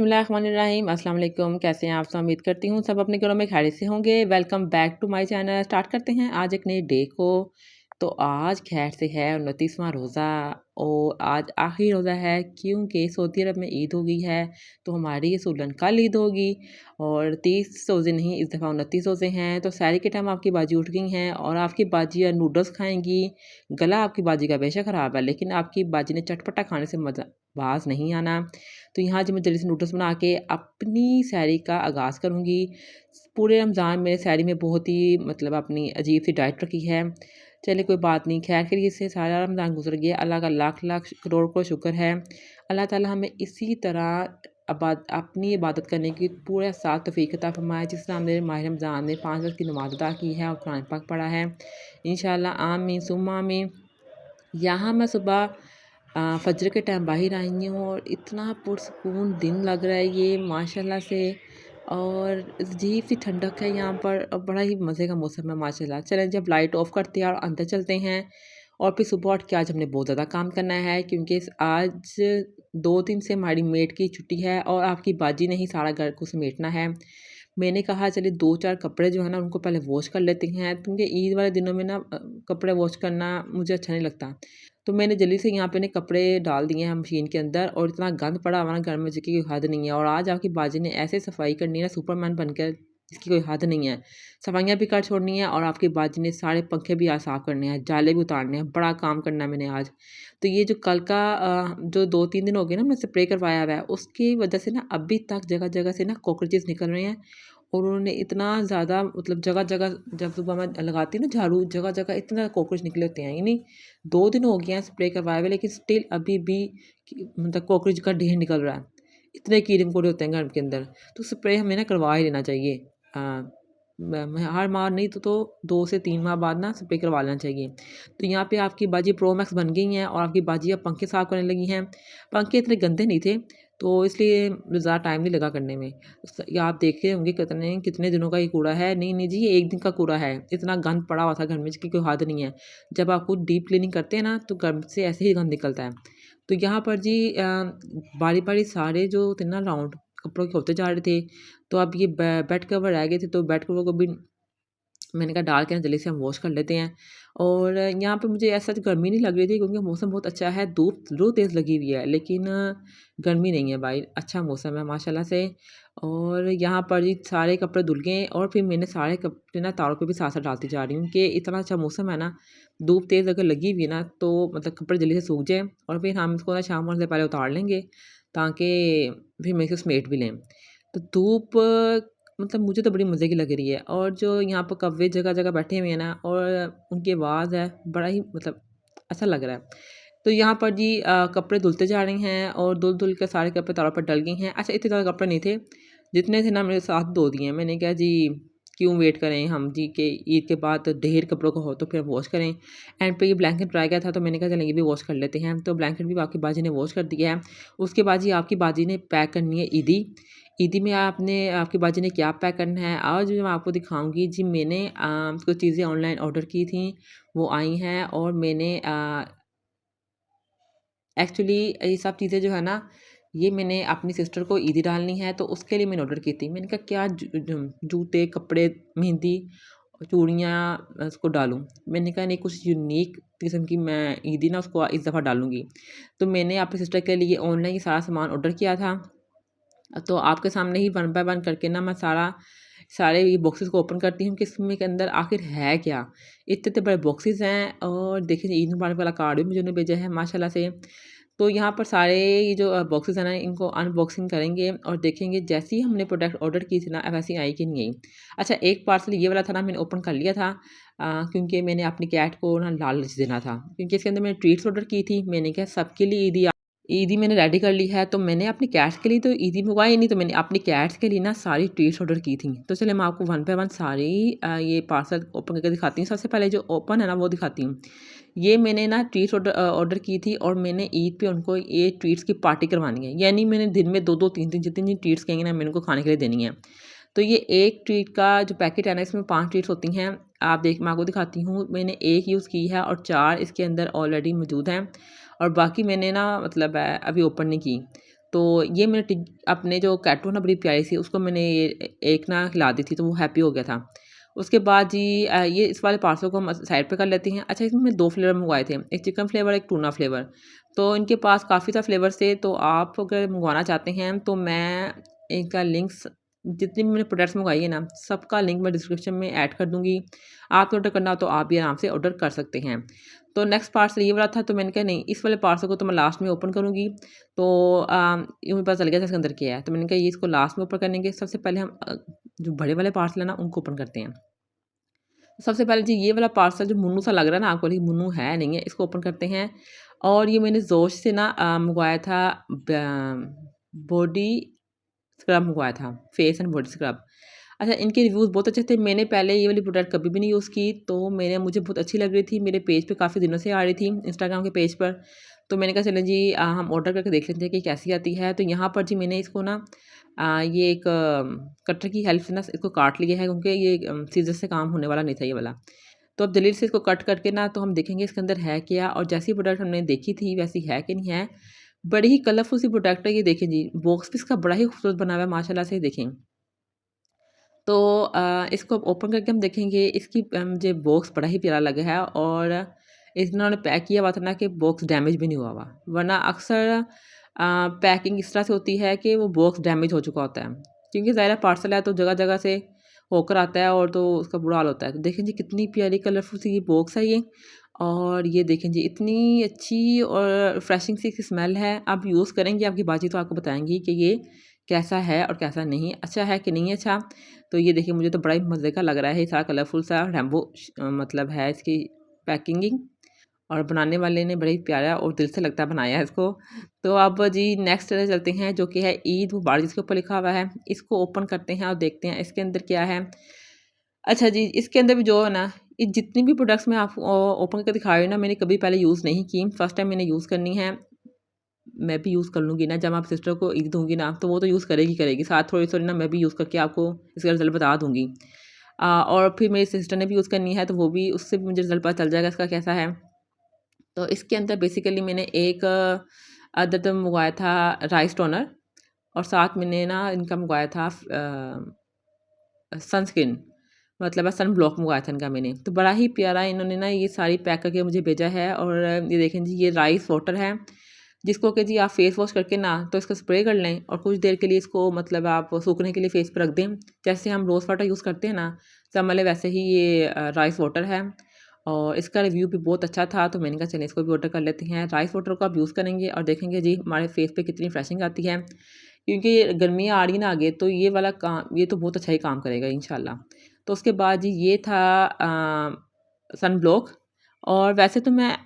बिस्मिल्लाहिर्रहमानिर्रहीम अस्सलाम वालेकुम। कैसे हैं आप सब? उम्मीद करती हूँ सब अपने घरों में खैरियत से होंगे। Welcome back to my channel. Start करते हैं आज एक नई डे को। तो आज खैर से है 29वां रोज़ा और आज आखिरी रोज़ा है क्योंकि सऊदी अरब में ईद हो गई है। तो हमारी सूलन कल ईद होगी और 30 रोज़े नहीं, इस दफ़ा 29 रोज़े हैं। तो सहरी के टाइम आपकी बाजी उठ गई हैं और आपकी बाजी नूडल्स खाएंगी। गला आपकी बाजी का बेशक ख़राब है, लेकिन आपकी बाजी ने चटपटा खाने से मज़ा बाज नहीं आना। तो यहाँ जो मैं जल्दी से नूडल्स बना के अपनी सहरी का आगाज़ करूँगी। पूरे रमज़ान में सहरी में बहुत ही मतलब अपनी अजीब सी डाइट रखी है। चलिए कोई बात नहीं, खैर खैरियत से सारा रमज़ान गुजर गया। अल्लाह का लाख लाख करोड़ करोड़ शुक्र है। अल्लाह ताला हमें इसी तरह अपनी इबादत करने की पूरे साल तौफ़ीक अता फ़रमाए, जिस तरह हमने माह रमज़ान में 5 वक़्त की नमाज़ अदा की है और कुरान पाक पढ़ा है। इंशाअल्लाह आमीन सुम्मा आमीन। यहाँ मैं सुबह फजर के टाइम बाहर आई हूँ और इतना पुरसकून दिन लग रहा है ये माशाल्लाह से। और अजीब सी ठंडक है यहाँ पर और बड़ा ही मज़े का मौसम है माशाल्लाह। चलें जब लाइट ऑफ़ करते हैं और अंदर चलते हैं और फिर सुबह उठ के आज हमने बहुत ज़्यादा काम करना है क्योंकि आज 2 दिन से हमारी मेड की छुट्टी है और आपकी बाजी ने ही सारा घर को समेटना है। मैंने कहा चलिए 2-4 कपड़े जो है ना उनको पहले वॉश कर लेते हैं क्योंकि ईद वाले दिनों में ना कपड़े वॉश करना मुझे अच्छा नहीं लगता। तो मैंने जल्दी से यहाँ पे ने कपड़े डाल दिए हैं मशीन के अंदर और इतना गंद पड़ा हुआ ना घर में जिसकी कोई हद नहीं है। और आज आपकी बाजी ने ऐसे सफाई करनी है ना सुपरमैन बनकर, इसकी कोई हद नहीं है। सफाइयाँ भी कर छोड़नी है और आपकी बाजी ने सारे पंखे भी आज साफ़ करने हैं, जाले भी उतारने हैं, बड़ा काम करना है मैंने आज। तो ये जो कल का जो 2-3 दिन हो गए ना मैं स्प्रे करवाया हुआ है, उसकी वजह से ना अभी तक जगह-जगह से ना कॉकरोचेज़ निकल रहे हैं। और उन्होंने इतना ज़्यादा मतलब जगह-जगह जब सुबह मैं लगाती हूँ ना झाड़ू, जगह-जगह इतने ज़्यादा कॉकरोच निकले होते हैं। यानी 2 दिन हो गए हैं स्प्रे करवाए हुए, लेकिन स्टिल अभी भी मतलब कॉकरोच का ढेर निकल रहा है। इतने कीड़े-मकोड़े होते हैं घर के अंदर, तो स्प्रे हमें ना करवा ही लेना चाहिए। मैं हर माह नहीं तो 2 से 3 माह बाद ना स्प्रे करवा लेना चाहिए। तो यहाँ पे आपकी बाजी प्रो मैक्स बन गई हैं और आपकी बाजी अब पंखे साफ़ करने लगी हैं। पंखे इतने गंदे नहीं थे, तो इसलिए ज़्यादा टाइम नहीं लगा करने में। ये आप देख रहे होंगे कितने कितने दिनों का ये कूड़ा है। नहीं, नहीं जी, ये 1 दिन का कूड़ा है। इतना गंद पड़ा हुआ था घर में जिसकी कोई हद नहीं है। जब आप खुद डीप क्लीनिंग करते हैं ना तो घर से ऐसे ही गंद निकलता है। तो यहाँ पर जी बारी-बारी सारे जो थे ना राउंड कपड़ों के होते जा रहे थे। तो अब ये बेड कवर रह गए थे, तो बेड कवर को भी मैंने कहा डाल के ना जल्दी से हम वॉश कर लेते हैं। और यहाँ पे मुझे ऐसा गर्मी नहीं लग रही थी क्योंकि मौसम बहुत अच्छा है, धूप ज़रूर तेज़ लगी हुई है लेकिन गर्मी नहीं है भाई, अच्छा मौसम है माशाल्लाह से। और यहाँ पर जी सारे कपड़े धुल गए और फिर मैंने सारे कपड़े ना तारों पे भी साथ-साथ डालती जा रही हूँ कि इतना अच्छा मौसम है ना, धूप तेज़ अगर लगी हुई है ना तो मतलब कपड़े जल्दी से सूख जाएँ और फिर हम इसको ना शाम होने से पहले उतार लेंगे ताकि फिर मैं इसे समेट भी लें। तो धूप मतलब मुझे तो बड़ी मज़े की लग रही है और जो यहाँ पर कौवे जगह-जगह बैठे हुए हैं ना और उनकी आवाज़ है, बड़ा ही मतलब अच्छा लग रहा है। तो यहाँ पर जी कपड़े धुलते जा रहे हैं और धुल-धुल के सारे कपड़े तारों पर डल गए हैं। अच्छा इतने ज़्यादा कपड़े नहीं थे, जितने थे ना मेरे साथ धो दिए हैं। मैंने कहा जी क्यों वेट करें हम जी कि ईद के बाद ढेर कपड़ों का हो तो फिर वॉश करें। एंड पे ये ब्लैंकेट रह गया था तो मैंने कहा चलें ये भी वॉश कर लेते हैं। तो ब्लैंकेट भी आपकी बाजी ने वॉश कर दिया है। उसके बाद जी आपकी बाजी ने पैक करनी है ईदी। ईदी में आपने आपकी बाजी ने क्या पैक करना है आज जो मैं आपको दिखाऊँगी। जी मैंने कुछ चीज़ें ऑनलाइन ऑर्डर की थी, वो आई हैं और मैंने एक्चुअली ये सब चीज़ें जो है ना, ये मैंने अपनी सिस्टर को ईदी डालनी है तो उसके लिए मैंने ऑर्डर की थी। मैंने कहा क्या जूते, कपड़े, मेहंदी, चूड़ियाँ उसको डालूँ। मैंने कहा नहीं कुछ यूनिक किस्म की मैं ईदी ना उसको इस दफ़ा डालूँगी। तो मैंने अपनी सिस्टर के लिए ऑनलाइन ये सारा सामान ऑर्डर किया था। तो आपके सामने ही वन बाय वन करके ना मैं सारे ये बॉक्सेस को ओपन करती हूँ कि इसमें के अंदर आखिर है क्या? इतने-इतने बड़े बॉक्सेस हैं और देखिए ईद मुबारक वाला कार्ड भी मुझे उन्होंने भेजा है माशाल्लाह से। तो यहाँ पर सारे ये जो बॉक्सेस हैं ना इनको अनबॉक्सिंग करेंगे और देखेंगे जैसे ही हमने प्रोडक्ट ऑर्डर की थी ना वैसी आई कि नहीं आई। अच्छा एक पार्सल ये वाला था ना मैंने ओपन कर लिया था क्योंकि मैंने अपनी कैट को ना लालच देना था क्योंकि इसके अंदर मैंने ट्रीट्स ऑर्डर की थी। मैंने कहा सबके लिए ईदी मैंने रेडी कर ली है, तो मैंने अपनी कैट्स के लिए तो ईदी मंगवाई नहीं, तो मैंने अपनी कैट्स के लिए ना सारी ट्रीट्स ऑर्डर की थी। तो चलिए मैं आपको वन बाय वन सारी ये पार्सल ओपन करके दिखाती हूँ। सबसे पहले जो ओपन है ना वो दिखाती हूँ। ये मैंने ना ट्रीट्स ऑर्डर की थी और मैंने ईद पे उनको ये ट्रीट्स की पार्टी करवानी है। यानी मैंने दिन में 2-2 3-3 जितनी ट्रीट्स कहेंगे ना मैंने उनको खाने के लिए देनी है। तो ये एक ट्रीट का जो पैकेट है ना इसमें 5 ट्रीट्स होती हैं। मैं आपको दिखाती हूँ। मैंने 1 यूज़ की है और 4 इसके अंदर ऑलरेडी मौजूद हैं और बाकी मैंने ना मतलब अभी ओपन नहीं की। तो ये मैंने अपने जो कैटू ना बड़ी प्यारी सी उसको मैंने एक ना खिला दी थी, तो वो हैप्पी हो गया था। उसके बाद जी ये इस वाले पार्सल को हम साइड पे कर लेते हैं। अच्छा, इसमें 2 फ्लेवर मँगवाए थे, एक चिकन फ्लेवर, एक टूना फ्लेवर। तो इनके पास काफ़ी सा फ्लेवर्स थे, तो आप अगर मँगवाना चाहते हैं तो मैं इनका लिंक्स जितनी भी मैंने प्रोडक्ट्स मँगवाई है ना, सबका लिंक मैं डिस्क्रिप्शन में ऐड कर दूँगी। आपको ऑर्डर करना हो तो आप भी आराम से ऑर्डर कर सकते हैं। तो नेक्स्ट पार्सल ये वाला था, तो मैंने कहा नहीं, इस वाले पार्सल को तो मैं लास्ट में ओपन करूँगी। तो ये मुझे पता चल गया था इसके अंदर क्या है, तो मैंने कहा ये इसको लास्ट में ओपन करेंगे। सबसे पहले हम जो बड़े वाले पार्सल है ना उनको ओपन करते हैं। सबसे पहले जी ये वाला पार्सल जो मुन्नू सा लग रहा है ना आपको, लेकिन मुन्नू है नहीं है, इसको ओपन करते हैं। और ये मैंने ज़ोश से ना मँगवाया था बॉडी स्क्रब मँगवाया था, फेस एंड बॉडी स्क्रब। अच्छा, इनके रिव्यूज़ बहुत अच्छे थे। मैंने पहले ये वाली प्रोडक्ट कभी भी नहीं यूज़ की, तो मुझे बहुत अच्छी लग रही थी। मेरे पेज पे काफ़ी दिनों से आ रही थी, इंस्टाग्राम के पेज पर। तो मैंने कहा चलें जी हम ऑर्डर करके देख लेते हैं कि कैसी आती है। तो यहाँ पर जी मैंने इसको ना ये एक कटर की हेल्प से ना इसको काट लिया है, क्योंकि ये सीज़र से काम होने वाला नहीं था ये वाला। तो अब जल्दी से इसको कट करके ना तो हम देखेंगे इसके अंदर है क्या, और जैसी प्रोडक्ट हमने देखी थी वैसी है कि नहीं है। बड़ी ही कलरफुल सी प्रोडक्ट है ये, देखें जी, बॉक्स भी इसका बड़ा ही खूबसूरत बना हुआ है माशाल्लाह से, देखें। तो इसको ओपन करके हम देखेंगे, इसकी मुझे बॉक्स बड़ा ही प्यारा लगा है, और इन्होंने पैक किया हुआ था ना कि बॉक्स डैमेज भी नहीं हुआ हुआ, वरना अक्सर पैकिंग इस तरह से होती है कि वो बॉक्स डैमेज हो चुका होता है, क्योंकि ज़ाहिर है पार्सल है तो जगह जगह से होकर आता है, और तो उसका बुरा हाल होता है। तो देखें जी कितनी प्यारी कलरफुल सी ये बॉक्स है ये, और ये देखें जी इतनी अच्छी और रिफ्रेशिंग सी इसकी स्मेल है। आप यूज़ करेंगे, आपकी बाजी तो आपको बताएंगी कि ये कैसा है और कैसा नहीं, अच्छा है कि नहीं अच्छा। तो ये देखिए मुझे तो बड़ा ही मज़े का लग रहा है, ये सारा कलरफुल सा रेम्बो मतलब है इसकी पैकिंग, और बनाने वाले ने बड़ा ही प्यारा और दिल से लगता है बनाया है इसको। तो अब जी नेक्स्ट चलते हैं, जो कि है ईद मुबारक जिसके ऊपर लिखा हुआ है। इसको ओपन करते हैं और देखते हैं इसके अंदर क्या है। अच्छा जी, इसके अंदर भी जो है ना, ये जितनी भी प्रोडक्ट्स मैं आपको ओपन करके दिखा रही हूँ ना, मैंने कभी पहले यूज़ नहीं की, फर्स्ट टाइम मैंने यूज़ करनी है। मैं भी यूज़ कर लूँगी ना, जब आप सिस्टर को ईद दूँगी ना, तो वो तो यूज़ करेगी, साथ थोड़ी-थोड़ी ना मैं भी यूज़ करके आपको इसका रिज़ल्ट बता दूँगी। और फिर मेरी सिस्टर ने भी यूज़ करनी है, तो वो भी, उससे भी मुझे रिज़ल्ट पता चल जाएगा इसका कैसा है। तो इसके अंदर बेसिकली मैंने एक अदद मँगवाया था राइस टोनर, और साथ मैंने ना इनका मँगवाया था सनस्क्रीन, मतलब सन ब्लॉक मँगवाया था इनका मैंने। तो बड़ा ही प्यारा इन्होंने ना ये सारी पैक करके मुझे भेजा है, और ये देखें जी ये राइस वाटर है, जिसको कि जी आप फेस वॉश करके ना तो इसको स्प्रे कर लें, और कुछ देर के लिए इसको मतलब आप सूखने के लिए फेस पे रख दें। जैसे हम रोज़ वाटर यूज़ करते हैं ना समले, वैसे ही ये राइस वाटर है, और इसका रिव्यू भी बहुत अच्छा था, तो मैंने कहा चलिए इसको भी ऑर्डर कर लेते हैं। राइस वाटर को आप यूज़ करेंगे और देखेंगे जी हमारे फेस पे कितनी फ्रेशिंग आती है, क्योंकि गर्मियाँ आ रही ना आगे, तो ये वाला काम ये तो बहुत अच्छा ही काम करेगा इंशाल्लाह। तो उसके बाद जी ये था सन ब्लॉक, और वैसे तो मैं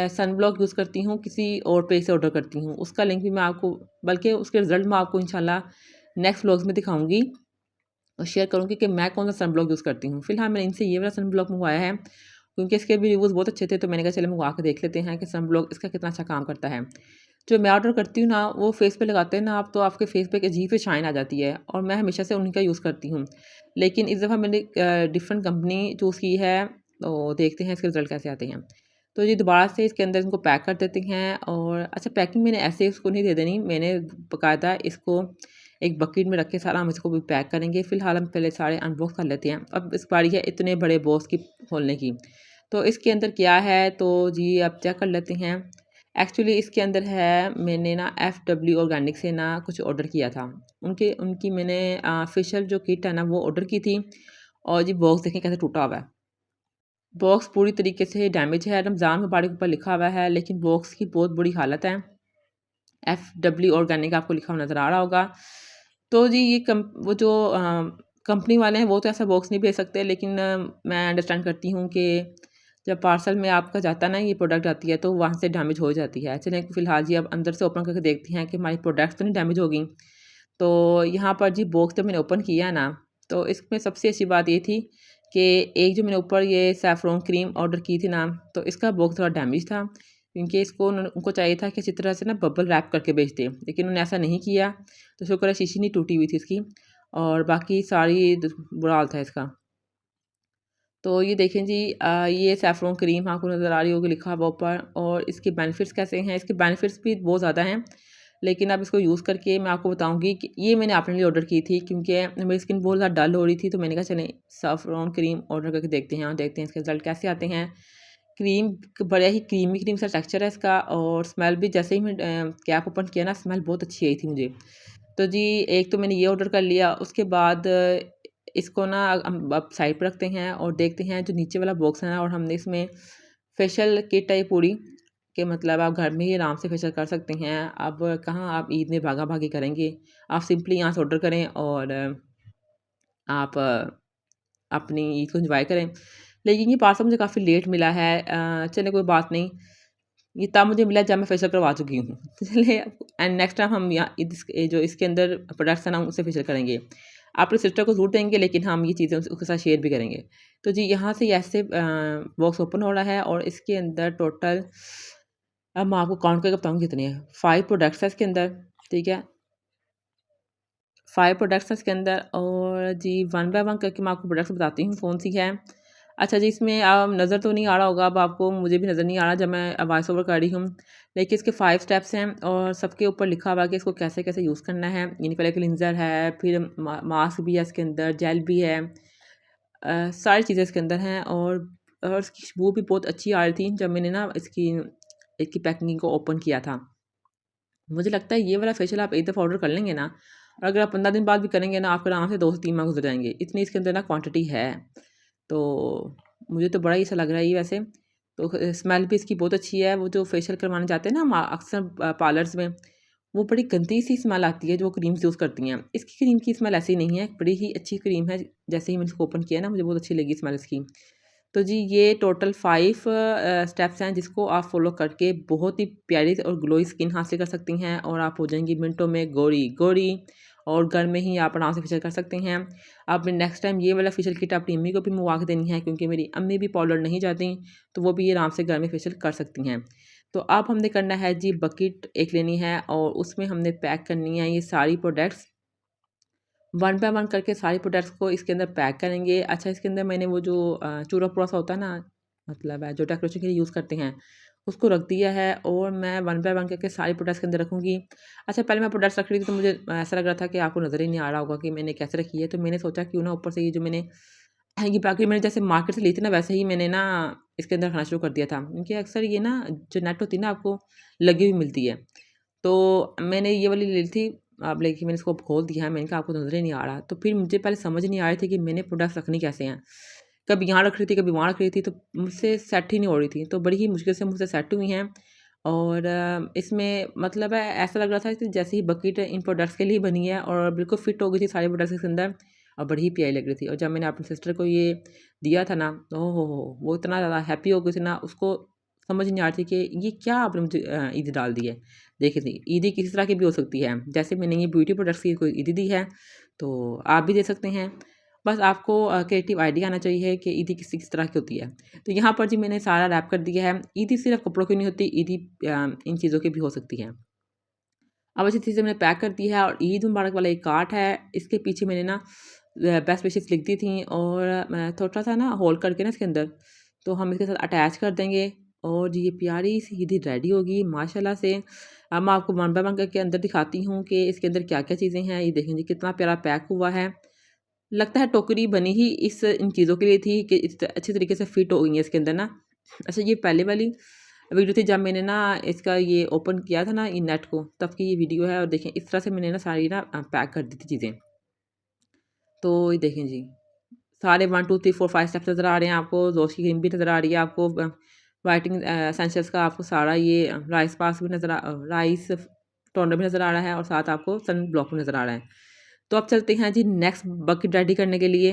सन ब्लॉक यूज़ करती हूँ, किसी और पेज से ऑर्डर करती हूँ। उसका लिंक भी मैं आपको, बल्कि उसके रिज़ल्ट मैं आपको इंशाल्लाह नेक्स्ट व्लॉग्स में दिखाऊँगी और शेयर करूँगी कि मैं कौन-सा सन ब्लॉक यूज़ करती हूँ। फिलहाल मैंने इनसे ये वाला सन ब्लॉक मँगवाया है, क्योंकि इसके भी रिव्यूज़ बहुत अच्छे थे, तो मैंने कहा चलो मँगवा के देख लेते हैं कि सन ब्लॉक इसका कितना अच्छा काम करता है। जो मैं ऑर्डर करती हूँ ना, वो फेस पे लगाते हैं ना आप, तो आपके फेस पे एक अजीब सी शाइन आ जाती है, और मैं हमेशा से उन्हीं का यूज़ करती हूँ। लेकिन इस दफ़ा मैंने डिफरेंट कंपनी चूज़ की है, तो देखते हैं इसके रिज़ल्ट कैसे आते हैं। तो ये दोबारा से इसके अंदर इनको पैक कर देते हैं, और अच्छा, पैकिंग मैंने ऐसे इसको नहीं दे देनी, मैंने बाकायदा इसको एक बकेट में रख के सारा हम इसको भी पैक करेंगे। फ़िलहाल हम पहले सारे अनबॉक्स कर लेते हैं। अब इस बारी है इतने बड़े बॉक्स की खोलने की। तो इसके अंदर क्या है, तो जी आप चेक कर लेते हैं। एक्चुअली इसके अंदर है, मैंने ना एफडब्ल्यू ऑर्गेनिक से ना कुछ ऑर्डर किया था। उनकी मैंने फेशियल जो किट है ना वो ऑर्डर की थी, और जी बॉक्स देखें कैसे टूटा हुआ है। बॉक्स पूरी तरीके से डैमेज है, रमज़ान मुबारक ऊपर लिखा हुआ है, लेकिन बॉक्स की बहुत बुरी हालत है। एफडब्ल्यू ऑर्गेनिक आपको लिखा हुआ नज़र आ रहा होगा। तो जी ये वो जो कंपनी वाले हैं वो तो ऐसा बॉक्स नहीं भेज सकते, लेकिन मैं अंडरस्टैंड करती हूँ कि जब पार्सल में आपका जाता है ना ये प्रोडक्ट आती है, तो वहाँ से डैमेज हो जाती है। चलें फ़िलहाल जी अब अंदर से ओपन करके देखते हैं कि हमारी प्रोडक्ट्स तो नहीं डैमेज होगी। तो यहाँ पर जी बॉक्स जब मैंने ओपन किया ना, तो इसमें सबसे अच्छी बात ये थी कि एक जो मैंने ऊपर ये सैफ़्रॉन क्रीम ऑर्डर की थी ना, तो इसका बॉक्स थोड़ा डैमेज था, क्योंकि इसको उनको चाहिए था कि अच्छी तरह से ना बबल रैप करके भेज दें, लेकिन उन्होंने ऐसा नहीं किया। तो शुक्र है शीशी नहीं टूटी हुई थी इसकी, और बाकी सारी बुरा हाल था इसका। तो ये देखें जी ये सैफ़्रॉन क्रीम आपको नज़र आ रही होगी लिखा हुआ ऊपर, और इसके बेनिफिट्स कैसे हैं, इसके बेनिफिट्स भी बहुत ज़्यादा हैं। लेकिन अब इसको यूज़ करके मैं आपको बताऊंगी कि ये मैंने अपने लिए ऑर्डर की थी, क्योंकि मेरी स्किन बहुत ज़्यादा डल हो रही थी। तो मैंने कहा चलें सैफरॉन क्रीम ऑर्डर करके देखते हैं और देखते हैं इसके रिजल्ट कैसे आते हैं। क्रीम बड़ा ही क्रीमी क्रीम सा टेक्सचर है इसका, और स्मेल भी जैसे ही मैं कैप ओपन किया ना, स्मेल बहुत अच्छी आई थी मुझे। तो जी एक तो मैंने ये ऑर्डर कर लिया। उसके बाद इसको ना हम अब साइड पर रखते हैं और देखते हैं जो नीचे वाला बॉक्स है ना, और हमने इसमें फेशियल किट है पूरी, कि मतलब आप घर में ही आराम से फेशियल कर सकते हैं। अब कहाँ आप ईद में भागा भागी करेंगे, आप सिंपली यहाँ से ऑर्डर करें और आप अपनी ईद को एंजॉय करें। लेकिन ये पार्सल मुझे काफ़ी लेट मिला है। चलिए कोई बात नहीं, ये तब मुझे मिला जब मैं फेशियल करवा चुकी हूँ। चलिए एंड नेक्स्ट टाइम हम यहाँ जो इसके अंदर प्रोडक्ट्स हैं ना, उससे फेशियल करेंगे। अपने सिस्टर को ज़रूर देंगे, लेकिन हम ये चीज़ें उसके साथ शेयर भी करेंगे। तो जी यहाँ से ऐसे बॉक्स ओपन हो रहा है और इसके अंदर टोटल, अब मैं आपको काउंट करके बताऊँगी कितने हैं। 5 प्रोडक्ट्स हैं इसके अंदर, ठीक है? 5 प्रोडक्ट्स हैं इसके अंदर, और जी वन बाय वन करके मैं आपको प्रोडक्ट्स बताती हूँ कौन-सी है। अच्छा जी, इसमें नज़र तो नहीं आ रहा होगा अब आपको, मुझे भी नज़र नहीं आ रहा जब मैं वॉइस ओवर कर रही हूँ। लेकिन इसके 5 स्टेप्स हैं और सबके ऊपर लिखा हुआ है कि इसको कैसे-कैसे यूज़ करना है। यानी पहले क्लींज़र है, फिर मास्क भी है इसके अंदर, जेल भी है। सारी चीज़ें इसके अंदर हैं, और इसकी खुशबू भी बहुत अच्छी आ रही थी जब मैंने ना इसकी इसकी पैकिंग को ओपन किया था। मुझे लगता है ये वाला फेशियल आप एक दफ़ा ऑर्डर कर लेंगे ना, और अगर आप 15 दिन बाद भी करेंगे ना, आपके आराम से 2 से 3 माह गुज़र जाएँगे। इतनी इसके अंदर ना क्वांटिटी है। तो मुझे तो बड़ा ही अच्छा लग रहा है ये वैसे। तो स्मेल भी इसकी बहुत अच्छी है। वो जो फेशियल करवाने जाते हैं ना हम अक्सर पार्लर्स में, वो बड़ी गंदी सी स्मेल आती है जो वो क्रीम्स यूज़ करती हैं। इसकी क्रीम की स्मेल ऐसी नहीं है, बड़ी ही अच्छी क्रीम है। जैसे ही मैंने इसको ओपन किया ना, मुझे बहुत अच्छी लगी स्मेल इसकी। तो जी ये टोटल 5 स्टेप्स हैं जिसको आप फ़ॉलो करके बहुत ही प्यारी और ग्लोई स्किन हासिल कर सकती हैं, और आप हो जाएँगी मिनटों में गोरी गोरी, और घर में ही आप आराम से फेशियल कर सकते हैं। आप नेक्स्ट टाइम ये वाला फेशियल किट अपनी अम्मी को भी मंगवा के देनी है, क्योंकि मेरी अम्मी भी पार्लर नहीं जाती, तो वो भी ये आराम से घर में फेशियल कर सकती हैं। तो अब हमने करना है जी, बकेट एक लेनी है और उसमें हमने पैक करनी है ये सारी प्रोडक्ट्स। वन बाय वन करके सारी प्रोडक्ट्स को इसके अंदर पैक करेंगे। अच्छा, इसके अंदर मैंने वो जो चूरा-पूरा सा होता है ना, मतलब जो डेकोरेशन के लिए यूज़ करते हैं, उसको रख दिया है, और मैं वन बाय वन करके सारी प्रोडक्ट्स के अंदर रखूँगी। अच्छा, पहले मैं प्रोडक्ट्स रख रही थी तो मुझे ऐसा लग रहा था कि आपको नज़र ही नहीं आ रहा होगा कि मैंने कैसे रखी है। तो मैंने सोचा क्यों ना ऊपर से ये जो मैंने ये पैकेट मैंने जैसे मार्केट से ली थी ना, वैसे ही मैंने ना इसके अंदर रखना शुरू कर दिया था। क्योंकि अक्सर ये ना जो नेट होती है ना, आपको लगी हुई मिलती है। तो मैंने ये वाली ली थी। अब लेकिन मैंने इसको खोल दिया है, मैंने कहा आपको तो नज़र ही नहीं आ रहा। तो फिर मुझे पहले समझ नहीं आ रही थी कि मैंने प्रोडक्ट्स रखनी कैसे हैं। कभी यहाँ रख रही थी, कभी वहाँ रख रही थी, तो मुझसे सेट ही नहीं हो रही थी। तो बड़ी ही मुश्किल से मुझसे सेट हुई हैं, और इसमें मतलब है ऐसा लग रहा था कि जैसे ही बकेट इन प्रोडक्ट्स के लिए बनी है, और बिल्कुल फिट हो गई थी सारे प्रोडक्ट्स इसके अंदर, और बड़ी ही प्यारी लग रही थी। और जब मैंने अपनी सिस्टर को ये दिया था ना, तो हो वो इतना ज़्यादा हैप्पी हो गई थी ना, उसको समझ नहीं आ रही थी कि ये क्या आपने मुझे ईदी डाल दी है। देखिए थी ईदी किसी तरह की भी हो सकती है, जैसे मैंने ये ब्यूटी प्रोडक्ट्स की कोई ईदी दी है, तो आप भी दे सकते हैं। बस आपको क्रिएटिव आइडिया आना चाहिए कि ईदी किस तरह की होती है। तो यहाँ पर जी मैंने सारा रैप कर दिया है। ईदी सिर्फ कपड़ों की नहीं होती, ईदी इन चीज़ों की भी हो सकती है। अब अच्छी चीज़ें मैंने पैक कर दी है, और ईद मुबारक वाला एक कार्ड है, इसके पीछे मैंने ना बेस्ट विशेस लिख दी थी, और मैं थोड़ा सा ना होल्ड करके ना इसके अंदर, तो हम इसके साथ अटैच कर देंगे, और जी ये प्यारी सी ईदी रेडी होगी माशाल्लाह से। अब मैं आपको वन बाय वन करके अंदर दिखाती हूँ कि इसके अंदर क्या-क्या चीज़ें हैं। ये देखें जी कितना प्यारा पैक हुआ है। लगता है टोकरी बनी ही इन चीज़ों के लिए थी कि अच्छी तरीके से फिट हो गई है इसके अंदर ना। अच्छा, ये पहले वाली वीडियो थी जब मैंने ना इसका ये ओपन किया था ना इन नेट को, तब की ये वीडियो है, और देखें इस तरह से मैंने ना सारी ना पैक कर दी थी चीज़ें। तो ये देखें जी, सारे 1 2 3 4 5 स्टेप्स नज़र आ रहे हैं आपको। रोज़ की क्रीम भी नज़र आ रही है आपको, व्हाइटनिंग एसेंशियल्स का आपको सारा ये राइस टोनर भी नज़र आ रहा है, और साथ आपको सन ब्लॉक भी नज़र आ रहा है। तो अब चलते हैं जी नेक्स्ट बकेट रेडी करने के लिए।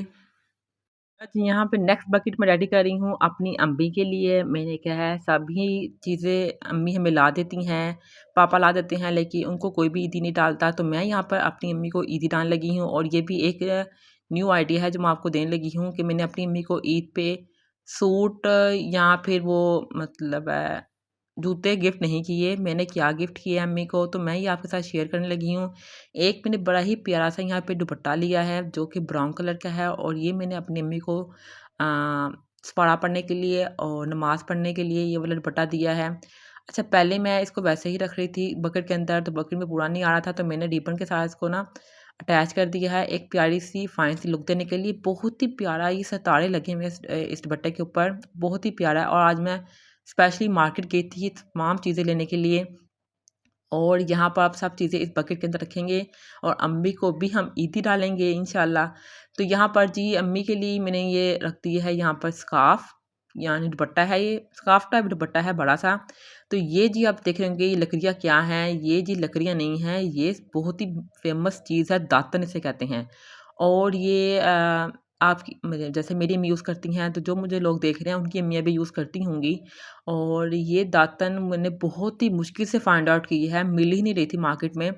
अच्छा, यहाँ पे नेक्स्ट बकेट मैं रेडी कर रही हूँ अपनी अम्मी के लिए। मैंने क्या है, सभी चीज़ें अम्मी हमें ला देती हैं, पापा ला देते हैं, लेकिन उनको कोई भी ईदी नहीं डालता। तो मैं यहाँ पर अपनी अम्मी को ईदी डालने लगी हूँ, और ये भी एक न्यू आइडिया है जो मैं आपको देने लगी हूँ कि मैंने अपनी अम्मी को ईद पे सूट या फिर वो मतलब जूते गिफ्ट नहीं किए। मैंने क्या गिफ्ट किया अम्मी को, तो मैं ये आपके साथ शेयर करने लगी हूँ। एक मैंने बड़ा ही प्यारा सा यहाँ पे दुपट्टा लिया है जो कि ब्राउन कलर का है, और ये मैंने अपनी अम्मी को सफारा पढ़ने के लिए और नमाज़ पढ़ने के लिए ये वाला दुपट्टा दिया है। अच्छा, पहले मैं इसको वैसे ही रख रही थी बकेट के अंदर, तो बकेट में पूरा नहीं आ रहा था, तो मैंने रिबन के साथ इसको ना अटैच कर दिया है एक प्यारी-सी फाइन सी लुक देने के लिए। बहुत ही प्यारा ये सितारे लगे हुए हैं इस दुपट्टे के ऊपर, बहुत ही प्यारा है। और आज मैं स्पेशली मार्केट गई थी ये तमाम चीज़ें लेने के लिए, और यहाँ पर आप सब चीज़ें इस बकेट के अंदर रखेंगे और अम्मी को भी हम ईदी डालेंगे इंशाल्लाह। तो यहाँ पर जी अम्मी के लिए मैंने ये रख दिया है यहाँ पर स्कार्फ़, यानी दुपट्टा है, ये स्कार्फ़ टाइप दुपट्टा है बड़ा-सा। तो ये जी आप देख रहे होंगे ये लकड़ियाँ क्या हैं, ये जी लकड़ियाँ नहीं हैं, ये बहुत ही फ़ेमस चीज़ है, दातन इसे कहते हैं। और ये आपकी मतलब जैसे मेरी अम्मी यूज़ करती हैं, तो जो मुझे लोग देख रहे हैं उनकी अम्मियाँ भी यूज़ करती होंगी। और ये दातन मैंने बहुत ही मुश्किल से फाइंड आउट की है, मिल ही नहीं रही थी मार्केट में,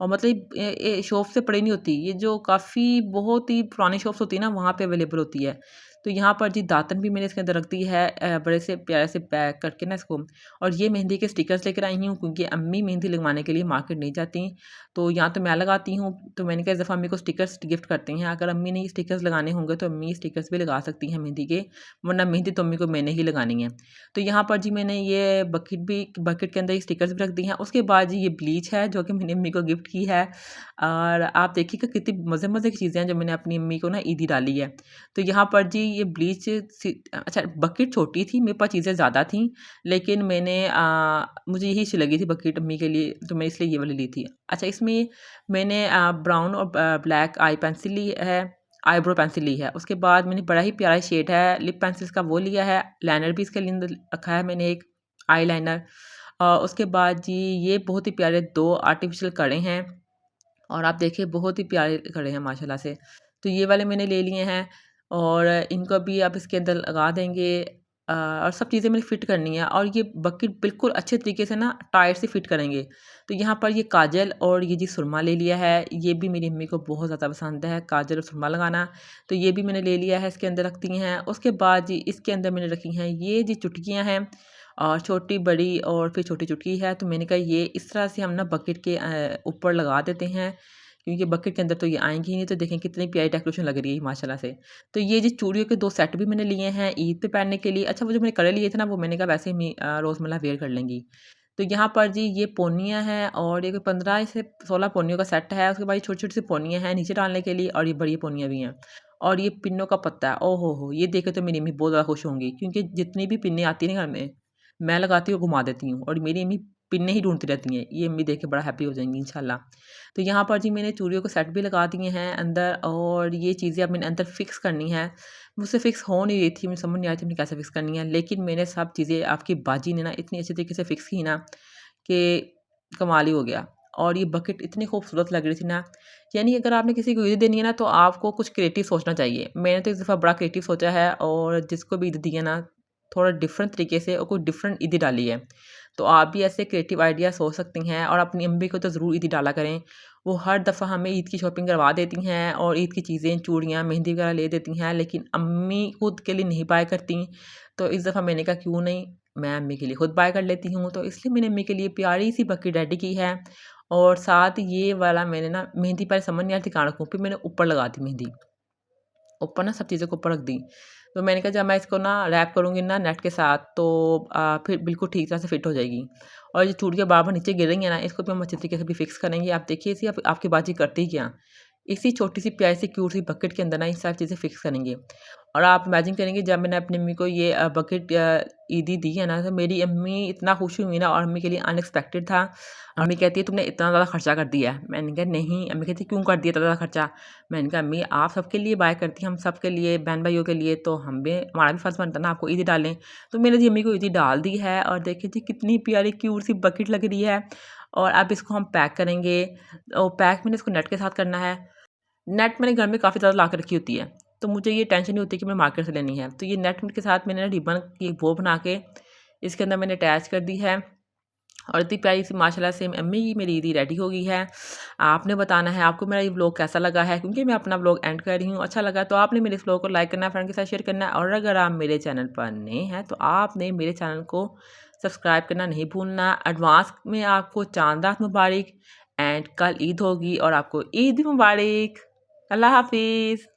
और मतलब शॉप से पड़ी नहीं होती, ये जो काफ़ी बहुत ही पुरानी शॉप्स होती है ना, वहाँ पे अवेलेबल होती है। तो यहाँ पर जी दातन भी मैंने इसके अंदर रख दी है, बड़े से प्यारे से पैक करके ना इसको। और ये मेहंदी के स्टिकर्स लेकर आई हूँ, क्योंकि अम्मी मेहंदी लगवाने के लिए मार्केट नहीं जाती, तो यहाँ तो मैं लगाती हूँ। तो मैंने कहा इस दफ़ा अम्मी को स्टिकर्स गिफ्ट करते हैं, अगर अम्मी ने स्टिकर्स लगाने होंगे तो अम्मी स्टिकर्स भी लगा सकती हैं मेहंदी के, वरना मेहंदी तो अम्मी को मैंने ही लगानी है। तो यहाँ पर जी मैंने ये बकेट के अंदर ये स्टिकर्स भी रख दी हैं। उसके बाद जी ये ब्लीच है जो कि मैंने अम्मी को गिफ्ट की है, और आप देखिएगा कितनी मज़े-मज़े की चीज़ें हैं जो मैंने अपनी अम्मी को ना ईदी डाली है। तो यहाँ पर जी ये ब्लीच अच्छा, बकेट छोटी थी, मेरे पास चीज़ें ज़्यादा थी, लेकिन मैंने मुझे यही अच्छी लगी थी बकेट अम्मी के लिए, तो मैं इसलिए ये वाली ली थी। अच्छा, इसमें मैंने ब्राउन और ब्लैक आई पेंसिल ली है, आईब्रो पेंसिल ली है। उसके बाद मैंने बड़ा ही प्यारा शेड है लिप पेंसिल्स का, वो लिया है। लाइनर भी इसके लिए अंदर रखा है मैंने, एक आई लाइनर। उसके बाद जी ये बहुत ही प्यारे 2 आर्टिफ़िशियल कड़े हैं, और आप देखिए बहुत ही प्यारे कड़े हैं माशाल्लाह से। तो ये वाले मैंने ले लिए हैं, और इनको भी आप इसके अंदर लगा देंगे, और सब चीज़ें मैंने फ़िट करनी है, और ये बकेट बिल्कुल अच्छे तरीके से ना टाइट से फ़िट करेंगे। तो यहाँ पर ये काजल और ये जी सुरमा ले लिया है, ये भी मेरी अम्मी को बहुत ज़्यादा पसंद है काजल और सुरमा लगाना, तो ये भी मैंने ले लिया है, इसके अंदर रख दी हैं। उसके बाद जी इसके अंदर मैंने रखी हैं ये जी चुटकियाँ हैं, और छोटी, बड़ी और फिर छोटी चुटकी है। तो मैंने कहा ये इस तरह से हम ना बकेट के ऊपर लगा देते हैं, क्योंकि बकेट के अंदर तो ये आएँगी ही नहीं। तो देखें कितनी प्यारी डेकोरेशन लग रही है माशाल्लाह से। तो ये जी चूड़ियों के 2 सेट भी मैंने लिए हैं ईद पे पहनने के लिए। अच्छा, वो जो मैंने कड़े लिए थे ना, वो मैंने कहा वैसे ही रोज़मर्रा वियर कर लेंगी। तो यहाँ पर जी ये पोनियाँ हैं, और ये कोई 15 से 16 पोनियों का सेट है। उसके बाद ये छोटी-छोटी सी पोनियाँ हैं नीचे डालने के लिए, और ये बड़ी पोनियाँ भी हैं। और ये पिन्नों का पत्ता है, ओह हो! ये देख के तो मेरी अम्मी बहुत ज़्यादा खुश होंगी, क्योंकि जितनी भी पिन्नें आती हैं ना घर में, मैं लगाती हूँ, घुमा देती हूँ, और मेरी अम्मी पिन्नें ही ढूँढती रहती हैं। ये अम्मी देख के बड़ा हैप्पी हो जाएँगी इंशाल्लाह। तो यहाँ पर जी मैंने चूड़ियों को सेट भी लगा दिए हैं अंदर, और ये चीज़ें अब मैंने अंदर फ़िक्स करनी है। मुझसे फ़िक्स हो नहीं रही थी, मुझे समझ नहीं आ रही थी मैंने कैसे फ़िक्स करनी है, लेकिन मैंने सब चीज़ें आपकी बाजी ने ना इतनी अच्छे तरीके से फ़िक्स की ना कि कमाल ही हो गया। और ये बकेट इतनी खूबसूरत लग रही थी ना, यानी अगर आपने किसी को ईद देनी है ना, तो आपको कुछ क्रिएटिव सोचना चाहिए। मैंने तो इस दफ़ा बड़ा क्रिएटिव सोचा है, और जिसको भी ईद दी है ना, थोड़ा डिफरेंट तरीके से और कोई डिफरेंट ईदी डाली है। तो आप भी ऐसे क्रिएटिव आइडिया सोच सकती हैं, और अपनी अम्मी को तो ज़रूर ईदी डाला करें। वो हर दफ़ा हमें ईद की शॉपिंग करवा देती हैं, और ईद की चीज़ें, चूड़ियाँ, मेहंदी वगैरह ले देती हैं, लेकिन अम्मी खुद के लिए नहीं बाय करती। तो इस दफ़ा मैंने कहा क्यों नहीं, मैं अम्मी के लिए खुद बाय कर लेती हूँ। तो इसलिए मैंने अम्मी के लिए प्यारी-सी बकेट रेडी की है, और साथ ये वाला मैंने ना मेहंदी पहले समझ नहीं आ रही थी कहाँ रखूँ, फिर मैंने ऊपर लगा दी मेहंदी। ऊपर ना सब चीज़ों को ऊपर रख दी। तो मैंने कहा जब मैं इसको ना रैप करूँगी ना नेट के साथ, तो फिर बिल्कुल ठीक तरह से फिट हो जाएगी। और ये चूड़ियाँ बार-बार नीचे गिर रही हैं ना, इसको भी हम अच्छे तरीके से भी फिक्स करेंगे। आप देखिए इसी आपकी बाजी करती क्या, इसी छोटी-सी प्यारी-सी क्यूट सी बकेट के अंदर ना ये सारी चीज़ें फिक्स करेंगे। और आप इमेजिन करेंगे जब मैंने अपनी अम्मी को ये बकेट ईदी दी है ना, तो मेरी अम्मी इतना खुश हुई ना, और अम्मी के लिए अनएक्सपेक्टेड था। अम्मी कहती है तुमने इतना ज़्यादा खर्चा कर दिया है। मैंने कहा नहीं। अम्मी कहती क्यों कर दिया इतना ज़्यादा खर्चा? मैंने कहा अम्मी आप सबके लिए बाय करती हैं, हम सबके लिए बहन-भाइयों के लिए, तो हम भी हमारा भी फ़र्ज़ बनता है ना आपको ईदी डालें। तो मैंने जी अम्मी को ईदी डाल दी है, और देखिए जी कितनी प्यारी क्यूट सी बकेट लग रही है। और अब इसको हम पैक करेंगे, और पैक मैंने इसको नेट के साथ करना है। नेट मैंने घर में काफ़ी ज़्यादा ला के रखी होती है, तो मुझे ये टेंशन नहीं होती कि मैं मार्केट से लेनी है। तो ये नेट के साथ मैंने रिबन की एक बो बना के इसके अंदर मैंने अटैच कर दी है, और इतनी प्यारी सी माशाल्लाह से अम्मी की मेरी ईदी रेडी हो गई है। आपने बताना है आपको मेरा ये व्लॉग कैसा लगा है, क्योंकि मैं अपना व्लॉग एंड कर रही हूँ। अच्छा लगा तो आपने मेरे इस व्लॉग को लाइक करना है, फ्रेंड के साथ शेयर करना है, और अगर आप मेरे चैनल पर नए हैं तो आपने मेरे चैनल को सब्सक्राइब करना नहीं भूलना। एडवांस में आपको चांद रात मुबारक, एंड कल ईद होगी, और आपको ईद मुबारक। अल्लाह हाफिज़।